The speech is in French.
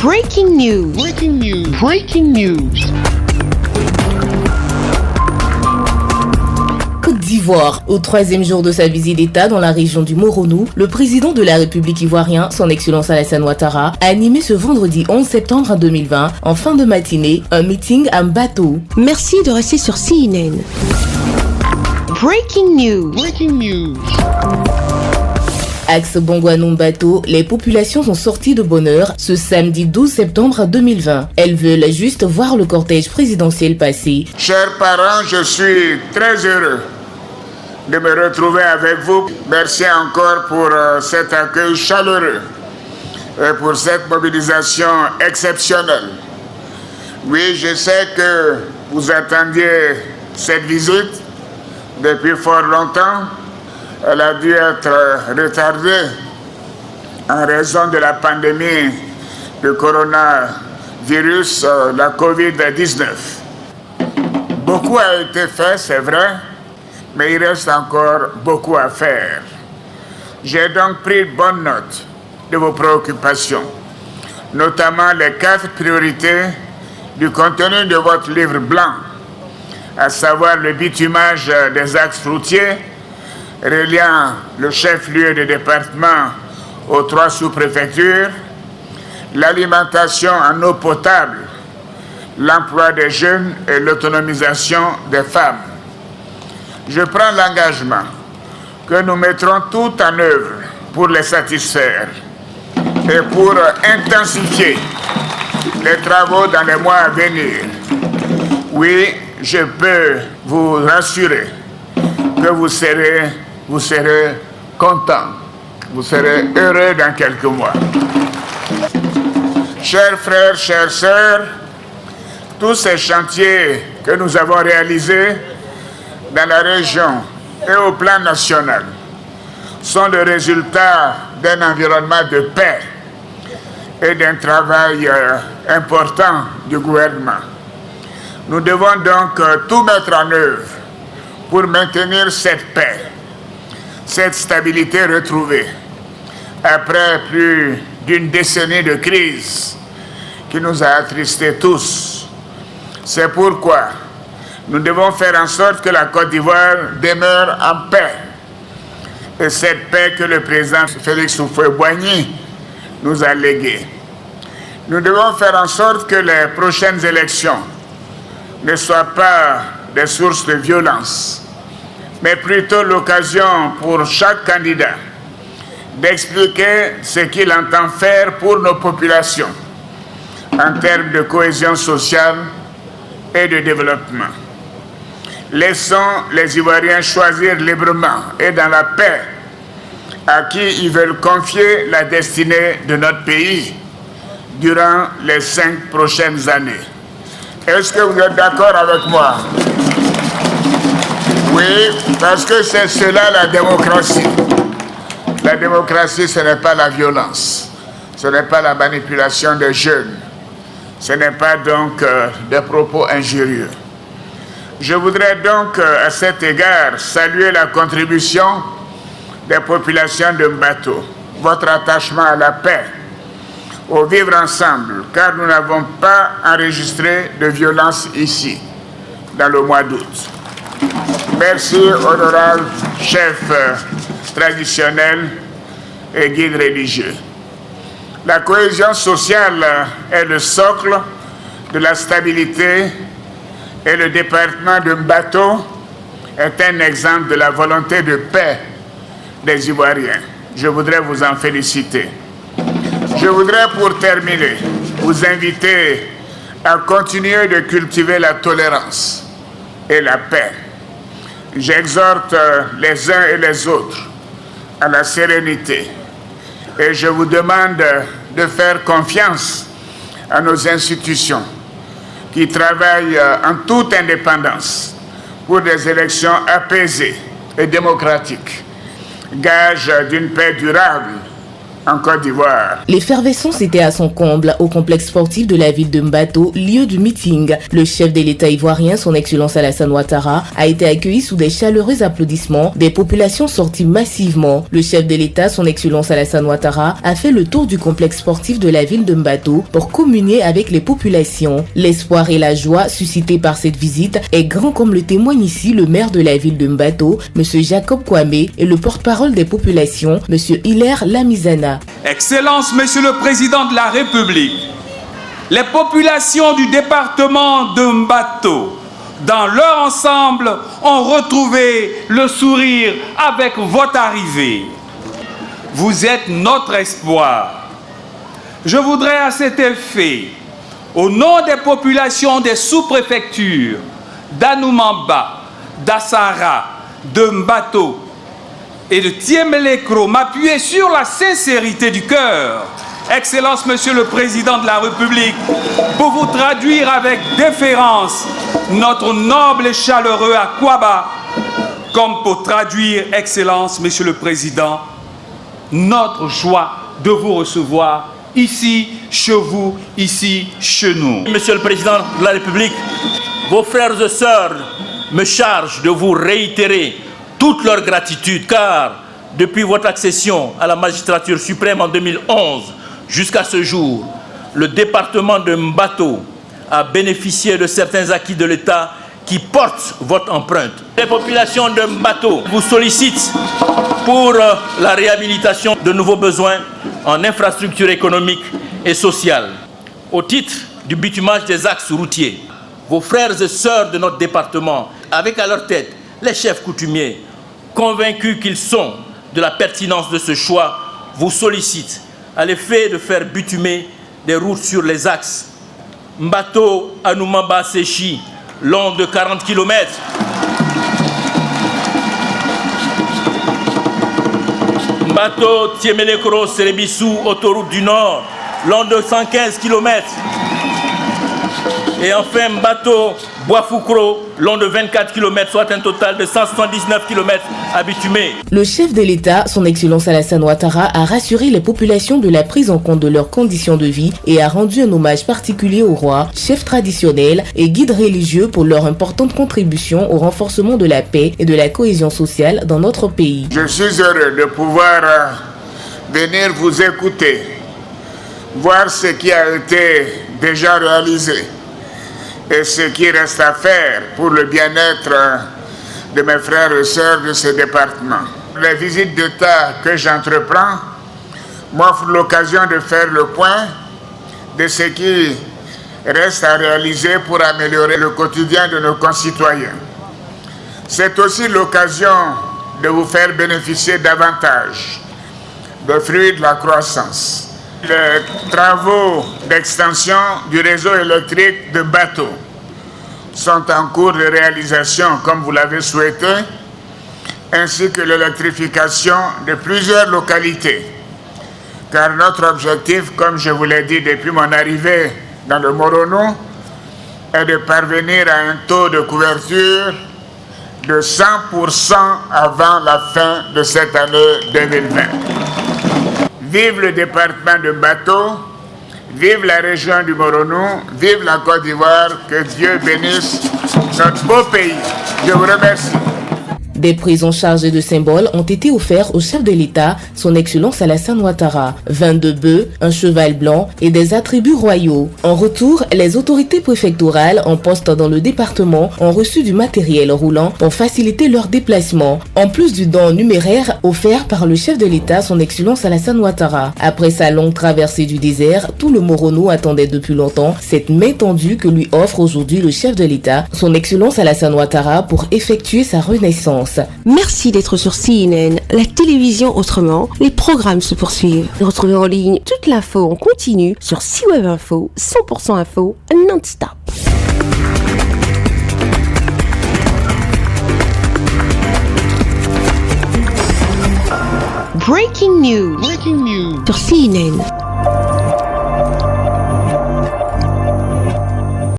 Breaking news. Breaking news. Breaking news. Côte d'Ivoire. Au 3e jour de sa visite d'État dans la région du Moronou, le président de la République ivoirien, son Excellence Alassane Ouattara, a animé ce vendredi 11 septembre 2020, en fin de matinée, un meeting à Mbato. Merci de rester sur CNN. Breaking news. Breaking news. Axe Bongouanou-Mbato, les populations sont sorties de bonne heure ce samedi 12 septembre 2020. Elles veulent juste voir le cortège présidentiel passer. Chers parents, je suis très heureux de me retrouver avec vous. Merci encore pour cet accueil chaleureux et pour cette mobilisation exceptionnelle. Oui, je sais que vous attendiez cette visite depuis fort longtemps. Elle a dû être retardée en raison de la pandémie de coronavirus, la COVID-19. Beaucoup a été fait, c'est vrai, mais il reste encore beaucoup à faire. J'ai donc pris bonne note de vos préoccupations, notamment les 4 priorités du contenu de votre livre blanc, à savoir le bitumage des axes routiers, reliant le chef-lieu de département aux 3 sous-préfectures, l'alimentation en eau potable, l'emploi des jeunes et l'autonomisation des femmes. Je prends l'engagement que nous mettrons tout en œuvre pour les satisfaire et pour intensifier les travaux dans les mois à venir. Oui, je peux vous rassurer que vous serez content, vous serez heureux dans quelques mois. Chers frères, chères sœurs, tous ces chantiers que nous avons réalisés dans la région et au plan national sont le résultat d'un environnement de paix et d'un travail important du gouvernement. Nous devons donc tout mettre en œuvre pour maintenir cette paix, cette stabilité retrouvée, après plus d'une décennie de crise qui nous a attristés tous. C'est pourquoi nous devons faire en sorte que la Côte d'Ivoire demeure en paix. Et cette paix que le président Félix Houphouët-Boigny nous a léguée. Nous devons faire en sorte que les prochaines élections ne soient pas des sources de violence, mais plutôt l'occasion pour chaque candidat d'expliquer ce qu'il entend faire pour nos populations en termes de cohésion sociale et de développement. Laissons les Ivoiriens choisir librement et dans la paix à qui ils veulent confier la destinée de notre pays durant les 5 prochaines années. Est-ce que vous êtes d'accord avec moi? Oui, parce que c'est cela la démocratie. La démocratie, ce n'est pas la violence, ce n'est pas la manipulation des jeunes, ce n'est pas donc des propos injurieux. Je voudrais donc à cet égard saluer la contribution des populations de Mbato, votre attachement à la paix, au vivre ensemble, car nous n'avons pas enregistré de violence ici, dans le mois d'août. Merci, honorable chef traditionnel et guide religieux. La cohésion sociale est le socle de la stabilité et le département de Mbato est un exemple de la volonté de paix des Ivoiriens. Je voudrais vous en féliciter. Je voudrais pour terminer vous inviter à continuer de cultiver la tolérance et la paix. J'exhorte les uns et les autres à la sérénité et je vous demande de faire confiance à nos institutions qui travaillent en toute indépendance pour des élections apaisées et démocratiques, gage d'une paix durable en Côte d'Ivoire. L'effervescence était à son comble au complexe sportif de la ville de Mbato, lieu du meeting. Le chef de l'État ivoirien, son Excellence Alassane Ouattara, a été accueilli sous des chaleureux applaudissements des populations sorties massivement. Le chef de l'État, son Excellence Alassane Ouattara, a fait le tour du complexe sportif de la ville de Mbato pour communier avec les populations. L'espoir et la joie suscités par cette visite est grand, comme le témoigne ici le maire de la ville de Mbato, M. Jacob Kwame, et le porte-parole des populations, M. Hilaire Lamizana. Excellence, Monsieur le Président de la République, les populations du département de Mbato, dans leur ensemble, ont retrouvé le sourire avec votre arrivée. Vous êtes notre espoir. Je voudrais à cet effet, au nom des populations des sous-préfectures d'Anoumamba, d'Assara, de Mbato et de Tiémelekro, m'appuyer sur la sincérité du cœur, Excellence, Monsieur le Président de la République, pour vous traduire avec déférence notre noble et chaleureux Akwaba, comme pour traduire, Excellence, Monsieur le Président, notre joie de vous recevoir ici, chez vous, ici, chez nous. Monsieur le Président de la République, vos frères et sœurs me chargent de vous réitérer toute leur gratitude, car depuis votre accession à la magistrature suprême en 2011 jusqu'à ce jour, le département de Mbato a bénéficié de certains acquis de l'État qui portent votre empreinte. Les populations de Mbato vous sollicitent pour la réhabilitation de nouveaux besoins en infrastructures économiques et sociales. Au titre du bitumage des axes routiers, vos frères et sœurs de notre département, avec à leur tête les chefs coutumiers, convaincus qu'ils sont de la pertinence de ce choix, vous sollicitent à l'effet de faire bitumer des routes sur les axes Mbato, Anoumamba, Séchi, long de 40 km. Mbato, Tiémelekro, Sérebissou, autoroute du Nord, long de 115 km. Et enfin Mbato, Boafoukro, long de 24 km, soit un total de 179 km à bitumer. Le chef de l'État, son Excellence Alassane Ouattara, a rassuré les populations de la prise en compte de leurs conditions de vie et a rendu un hommage particulier au roi, chef traditionnel et guide religieux pour leur importante contribution au renforcement de la paix et de la cohésion sociale dans notre pays. Je suis heureux de pouvoir venir vous écouter, voir ce qui a été déjà réalisé et ce qui reste à faire pour le bien-être de mes frères et sœurs de ce département. Les visites d'État que j'entreprends m'offrent l'occasion de faire le point de ce qui reste à réaliser pour améliorer le quotidien de nos concitoyens. C'est aussi l'occasion de vous faire bénéficier davantage des fruits de la croissance. Les travaux d'extension du réseau électrique de Mbato sont en cours de réalisation, comme vous l'avez souhaité, ainsi que l'électrification de plusieurs localités. Car notre objectif, comme je vous l'ai dit depuis mon arrivée dans le Moronou, est de parvenir à un taux de couverture de 100% avant la fin de cette année 2020. Vive le département de Mbato, vive la région du Moronou, vive la Côte d'Ivoire, que Dieu bénisse notre beau pays. Je vous remercie. Des prisons chargées de symboles ont été offerts au chef de l'État, son Excellence Alassane Ouattara. 22 bœufs, un cheval blanc et des attributs royaux. En retour, les autorités préfectorales en poste dans le département ont reçu du matériel roulant pour faciliter leur déplacement, en plus du don numéraire offert par le chef de l'État, son Excellence Alassane Ouattara. Après sa longue traversée du désert, tout le Moronou attendait depuis longtemps cette main tendue que lui offre aujourd'hui le chef de l'État, son Excellence Alassane Ouattara, pour effectuer sa renaissance. Merci d'être sur CNN, la télévision autrement. Les programmes se poursuivent. Retrouvez en ligne toute l'info en continu sur C-Web Info, 100% info, non-stop. Breaking news. Sur CNN.